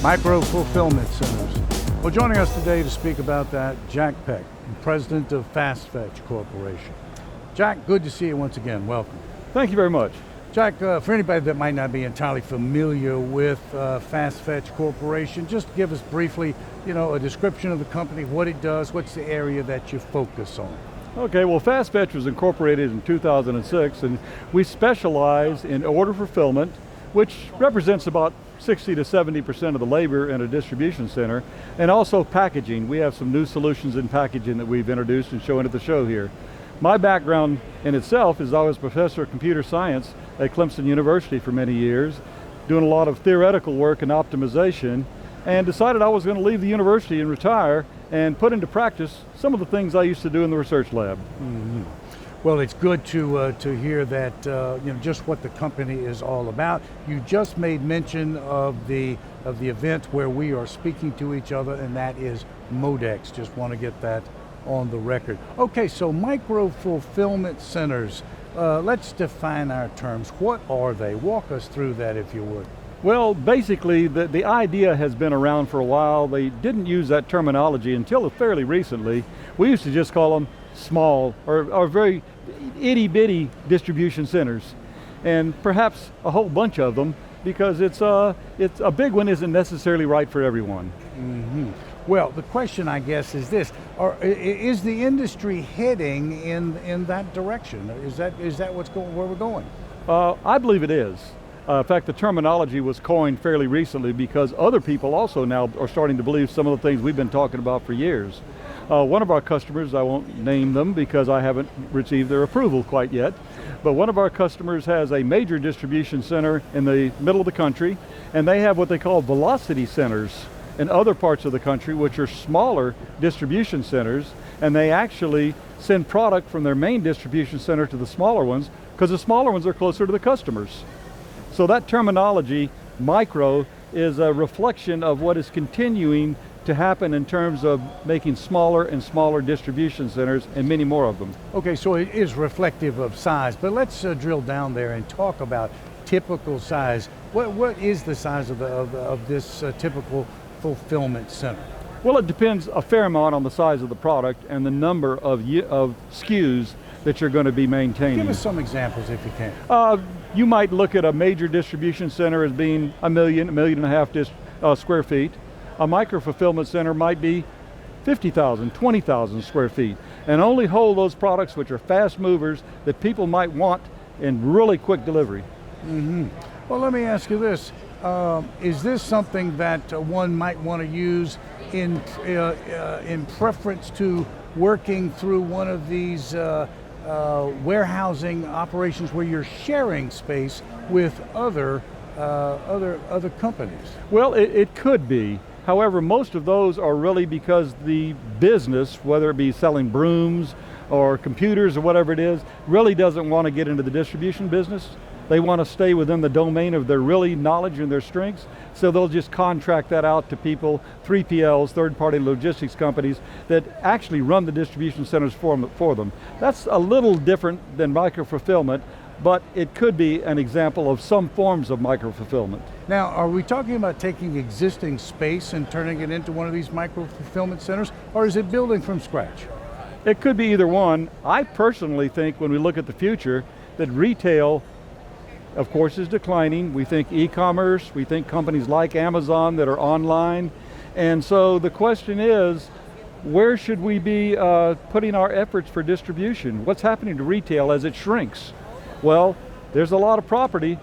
Micro-fulfillment centers. Well, joining us today to speak about that, Jack Peck, president of FastFetch Corporation. Jack, good to see you once again. Welcome. Thank you very much. Jack, for anybody that might not be entirely familiar with FastFetch Corporation, just give us briefly, a description of the company, what it does, what's the area that you focus on. Okay, well, FastFetch was incorporated in 2006, and we specialize in order fulfillment, which represents about 60 to 70% of the labor in a distribution center, and also packaging. We have some new solutions in packaging that we've introduced and showing at the show here. My background in itself is I was professor of computer science at Clemson University for many years, doing a lot of theoretical work and optimization, and decided I was going to leave the university and retire and put into practice some of the things I used to do in the research lab. Mm-hmm. Well, it's good to hear that just what the company is all about. You just made mention of the event where we are speaking to each other, and that is Modex. Just want to get that on the record. Okay, so micro-fulfillment centers. Let's define our terms. What are they? Walk us through that, if you would. Well, basically, the idea has been around for a while. They didn't use that terminology until fairly recently. We used to just call them small or very itty-bitty distribution centers, and perhaps a whole bunch of them, because it's a big one isn't necessarily right for everyone. Mm-hmm. Well, the question, I guess, is this: is the industry heading in that direction? Is that what's going where we're going? I believe it is. In fact, the terminology was coined fairly recently because other people also now are starting to believe some of the things we've been talking about for years. One of our customers, I won't name them because I haven't received their approval quite yet, but one of our customers has a major distribution center in the middle of the country, and they have what they call velocity centers in other parts of the country, which are smaller distribution centers, and they actually send product from their main distribution center to the smaller ones because the smaller ones are closer to the customers. So that terminology, micro, is a reflection of what is continuing to happen in terms of making smaller and smaller distribution centers, and many more of them. Okay, so it is reflective of size, but let's drill down there and talk about typical size. What is the size of this typical fulfillment center? Well, it depends a fair amount on the size of the product and the number of SKUs that you're going to be maintaining. Give us some examples if you can. You might look at a major distribution center as being 1.5 million square feet. A micro-fulfillment center might be 50,000, 20,000 square feet, and only hold those products which are fast movers that people might want in really quick delivery. Mm-hmm. Well, let me ask you this. Is this something that one might want to use in preference to working through one of these warehousing operations where you're sharing space with other companies? Well, it could be. However, most of those are really because the business, whether it be selling brooms or computers or whatever it is, really doesn't want to get into the distribution business. They want to stay within the domain of their really knowledge and their strengths, so they'll just contract that out to people, 3PLs, third-party logistics companies, that actually run the distribution centers for them. That's a little different than micro-fulfillment, but it could be an example of some forms of micro-fulfillment. Now, are we talking about taking existing space and turning it into one of these micro-fulfillment centers, or is it building from scratch? It could be either one. I personally think when we look at the future that retail, of course, is declining. We think e-commerce, we think companies like Amazon that are online, and so the question is, where should we be putting our efforts for distribution? What's happening to retail as it shrinks? Well, there's a lot of property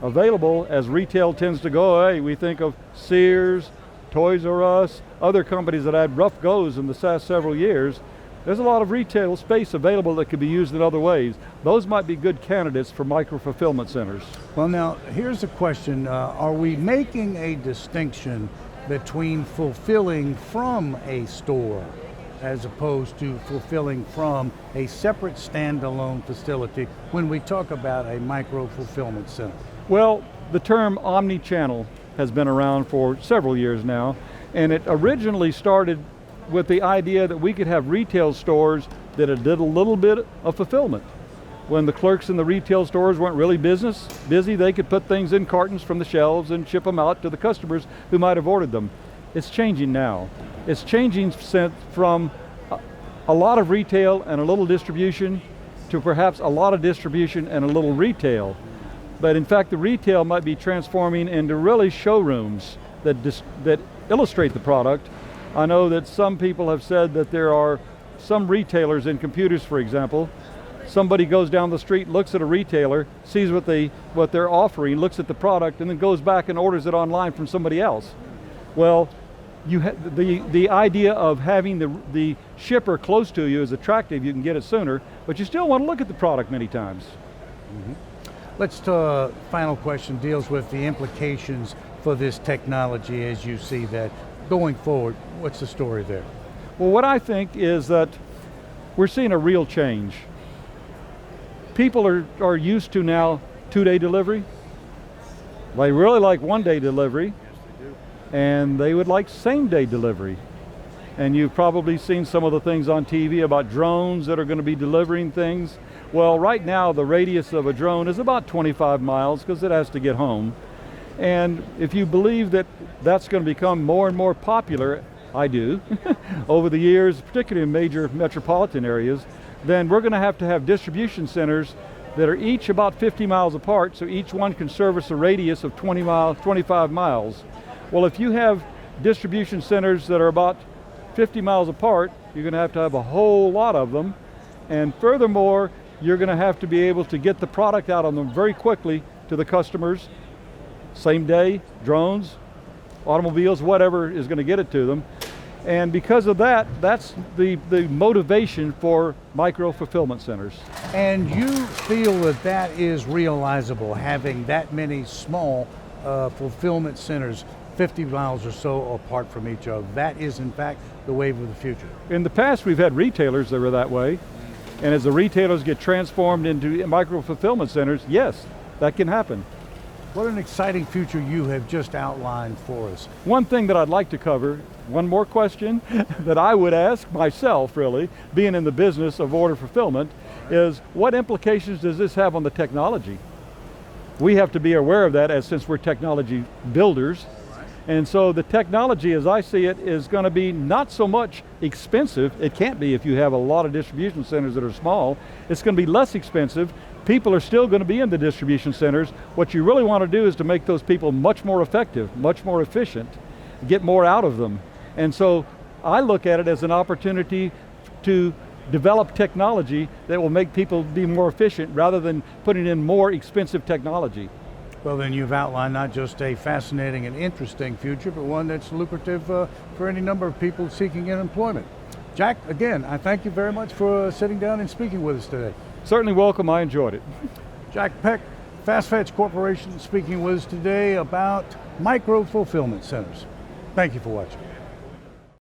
available as retail tends to go away. We think of Sears, Toys R Us, other companies that had rough goes in the past several years. There's a lot of retail space available that could be used in other ways. Those might be good candidates for micro-fulfillment centers. Well, now, here's a question. Are we making a distinction between fulfilling from a store as opposed to fulfilling from a separate standalone facility when we talk about a micro-fulfillment center? Well, the term omni-channel has been around for several years now, and it originally started with the idea that we could have retail stores that did a little bit of fulfillment. When the clerks in the retail stores weren't really busy, they could put things in cartons from the shelves and ship them out to the customers who might have ordered them. It's changing now. It's changing from a lot of retail and a little distribution to perhaps a lot of distribution and a little retail. But in fact, the retail might be transforming into really showrooms that illustrate the product. I know that some people have said that there are some retailers in computers, for example. Somebody goes down the street, looks at a retailer, sees what they're offering, looks at the product, and then goes back and orders it online from somebody else. Well, the idea of having the shipper close to you is attractive. You can get it sooner, but you still want to look at the product many times. Mm-hmm. Let's final question deals with the implications for this technology as you see that going forward. What's the story there? Well, what I think is that we're seeing a real change. People are used to now 2-day delivery. They really like 1-day delivery. Yes, they do. And they would like same-day delivery. And you've probably seen some of the things on TV about drones that are going to be delivering things. Well, right now the radius of a drone is about 25 miles because it has to get home. And if you believe that that's going to become more and more popular, I do, over the years, particularly in major metropolitan areas, then we're going to have distribution centers that are each about 50 miles apart, so each one can service a radius of 25 miles. Well, if you have distribution centers that are about 50 miles apart, you're going to have a whole lot of them, and furthermore, you're going to have to be able to get the product out on them very quickly to the customers, same day, drones, automobiles, whatever is going to get it to them. And because of that, that's the motivation for micro fulfillment centers. And you feel that is realizable, having that many small fulfillment centers 50 miles or so apart from each other. That is in fact the wave of the future. In the past we've had retailers that were that way, and as the retailers get transformed into micro fulfillment centers, yes, that can happen. What an exciting future you have just outlined for us. One thing that I'd like to cover, one more question that I would ask myself really, being in the business of order fulfillment, is what implications does this have on the technology? We have to be aware of that since we're technology builders. And so the technology, as I see it, is going to be not so much expensive. It can't be if you have a lot of distribution centers that are small. It's going to be less expensive. People are still going to be in the distribution centers. What you really want to do is to make those people much more effective, much more efficient, get more out of them. And so I look at it as an opportunity to develop technology that will make people be more efficient rather than putting in more expensive technology. Well, then you've outlined not just a fascinating and interesting future, but one that's lucrative for any number of people seeking employment. Jack, again, I thank you very much for sitting down and speaking with us today. Certainly welcome, I enjoyed it. Jack Peck, FastFetch Corporation, speaking with us today about micro fulfillment centers. Thank you for watching.